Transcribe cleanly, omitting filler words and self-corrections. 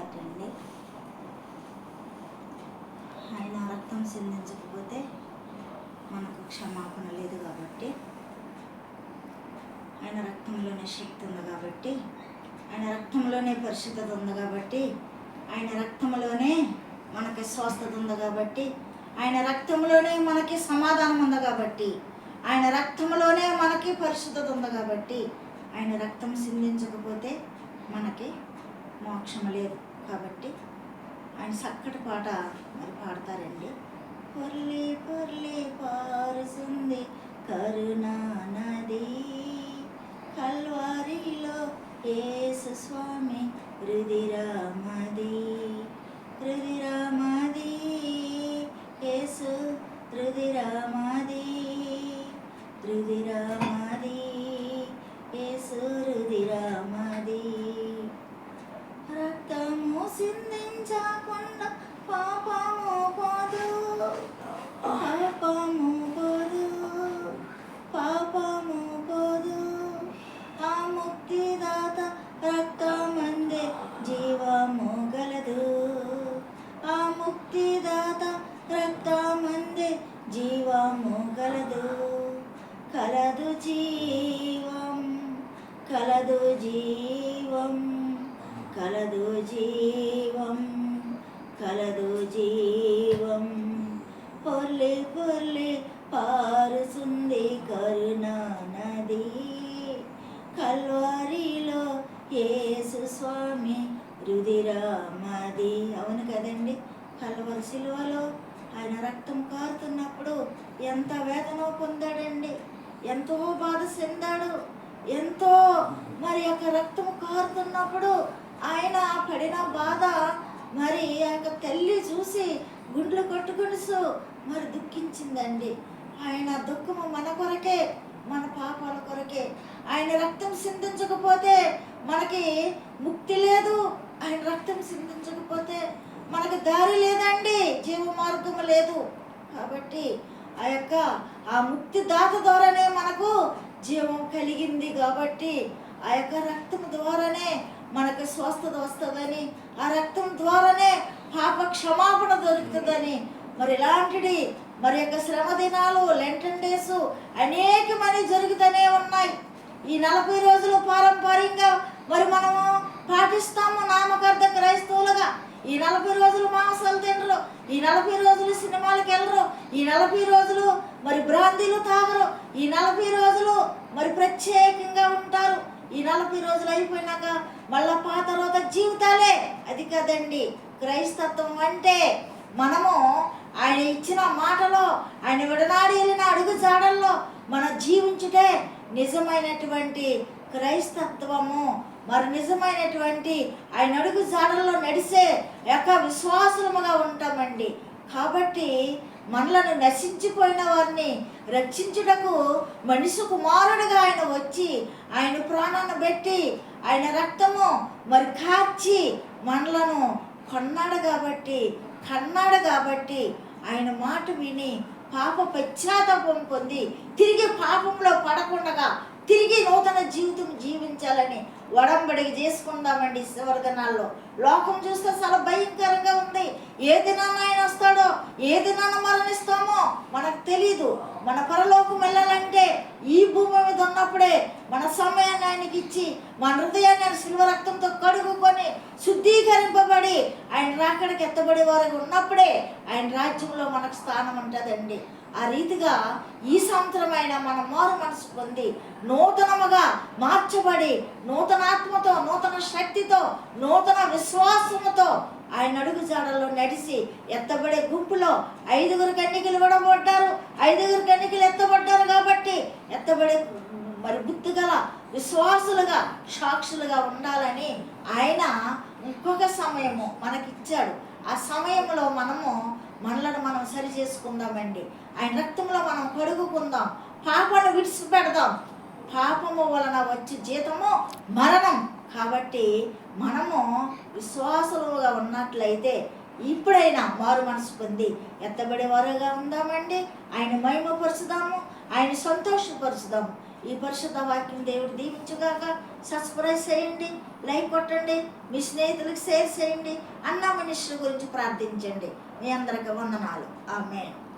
ఒకటండి, ఆయన రక్తం సిందించకపోతే మనకు క్షమాపణ లేదు కాబట్టి, ఆయన రక్తంలోనే శక్తి ఉంది కాబట్టి, ఆయన రక్తంలోనే పరిశుద్ధత ఉంది కాబట్టి, ఆయన రక్తంలోనే మనకి స్వస్థత ఉంది కాబట్టి, ఆయన రక్తంలోనే మనకి సమాధానం ఉంది కాబట్టి, ఆయన రక్తంలోనే మనకి పరిశుద్ధత ఉంది కాబట్టి, ఆయన రక్తం సిందించకపోతే మనకి మోక్షం లేదు కాబట్టి ఆయన చక్కటి పాట మరి పాడతారండి. పొర్లి పొర్లి పారుతుంది కరుణా నది, కల్వారిలో యేసు స్వామి రుధిరమది, రుధిరమది యేసు రుధిరమది, రుధిరమది యేసు రుధిరమది. రక్తము సిందించకుండా పాపము పోదు, పాపము పోదు, పాపము పోదు. ఆ ముక్తిదాత రక్తమందే జీవము గలదు, ఆ ముక్తిదాత రక్తమందే జీవము గలదు. కలదు జీవం, కలదు జీవం, కలదు జీవం, కలదు జీవం. పొర్లి పొర్లి పారుతుంది కరుణా నది, కల్వారిలో యేసు స్వామి రుధిరమది. అవును కదండి, కల్వరి సిలువలో ఆయన రక్తం కారుతున్నప్పుడు ఎంత వేదన పొందాడండి, ఎంతో బాధ చెందాడు. ఎంతో మరి యొక్క రక్తం కారుతున్నప్పుడు ఆయన పడిన బాధ మరి ఆ యొక్క తల్లి చూసి గుండెలు కొట్టుకుని మరి దుఃఖించిందండి. ఆయన దుఃఖము మన కొరకే, మన పాపాల కొరకే. ఆయన రక్తం సిందించకపోతే మనకి ముక్తి లేదు, ఆయన రక్తం సిందించకపోతే మనకు దారి లేదండి, జీవ మార్గము లేదు. కాబట్టి ఆ ముక్తి దాత ద్వారానే మనకు జీవం కలిగింది కాబట్టి ఆ యొక్క రక్తం ద్వారానే మనకు స్వస్థత వస్తుందని, ఆ రక్తం ద్వారానే పాప క్షమాపణ దొరుకుతుందని. మరి ఇలాంటిది మరి యొక్క శ్రమ దినాలు, లెంటన్ డేస్ అనేకమని జరుగుతూనే ఉన్నాయి. ఈ 40 రోజులు పారంపర్యంగా మరి మనము పాటిస్తాము నామకార్థ క్రైస్తవులుగా. ఈ 40 రోజులు మాంసాలు తినరు, ఈ 40 రోజులు సినిమాలకు వెళ్ళరు, ఈ 40 రోజులు మరి బ్రాందీలు తాగరు, ఈ 40 రోజులు మరి ప్రత్యేకంగా ఉంటారు. ఈ 40 రోజులు అయిపోయినాక మళ్ళా పాత రోత జీవితాలే. అది కదండి క్రైస్తత్వం అంటే. మనము ఆయన ఇచ్చిన మాటలో, ఆయన విడనాడి వెళ్ళిన అడుగు జాడల్లో మనం జీవించుటే నిజమైనటువంటి క్రైస్తత్వము. మరి నిజమైనటువంటి ఆయన అడుగు జాడల్లో నడిసే యొక్క విశ్వాసముగా ఉంటామండి. కాబట్టి మనలను నశించిపోయిన వారిని రక్షించుటకు మనిషి కుమారుడిగా ఆయన వచ్చి ఆయన ప్రాణాన్ని పెట్టి ఆయన రక్తము మరి కార్చి మనలను కన్నాడు కాబట్టి ఆయన మాట విని పాప పశ్చాత్తాపం పొంది తిరిగి పాపంలో పడకుండా తిరిగి నూతన జీవితం జీవించాలని ఒడంబడికి చేసుకుందామండి. చివరి దినాల్లో లోకం చూస్తే చాలా భయంకరంగా ఉంది. ఏ దినాన్న ఆయన వస్తాడో, ఏ దినాన్న మరణిస్తామో మనకు తెలీదు. మన పరలోకం వెళ్ళాలంటే ఈ భూమి మీద ఉన్నప్పుడే మన సమయాన్ని ఆయనకి ఇచ్చి మన హృదయాన్ని ఆయన శిల్వ రక్తంతో కడుగుకొని శుద్ధీకరింపబడి ఆయన రాకడికి ఎత్తబడే వారికి ఉన్నప్పుడే ఆయన రాజ్యంలో మనకు స్థానం ఉంటుందండి. ఆ రీతిగా ఈ సంవత్సరమైన మన మారు మనసు పొంది నూతనముగా మార్చబడి నూతన ఆత్మతో, నూతన శక్తితో, నూతన విశ్వాసముతో ఆయన అడుగు జాడల్లో నడిచి ఎత్తబడే గుంపులో 5 కన్యకలు విడబడ్డారు, 5 కన్యకలు ఎత్తబడ్డారు కాబట్టి ఎత్తబడే మరి బుద్ధి గల విశ్వాసులుగా, సాక్షులుగా ఉండాలని ఆయన ఇంకొక సమయము మనకిచ్చాడు. ఆ సమయంలో మనలను మనం సరి చేసుకుందామండి. ఆయన రక్తంలో మనం కడుగుకుందాం, పాపాన్ని విడిచిపెడదాం. పాపము వలన వచ్చే జీతము మరణం. కాబట్టి మనము విశ్వాసులుగా ఉన్నట్లయితే ఇప్పుడైనా మారు మనసు పొంది ఎత్తబడేవారుగా ఉందామండి. ఆయన మహిమపరుచుదాము, ఆయన సంతోషపరుచుదాము. ఈ పరిశుద్ధ వాక్యం దేవుడు దీవించుగాక. సబ్స్క్రైబ్ చేయండి, లైక్ కొట్టండి, మీ స్నేహితులకు షేర్ చేయండి. అన్న మనుషుల గురించి ప్రార్థించండి. మీ అందరికి వందనాలు. ఆమేన్.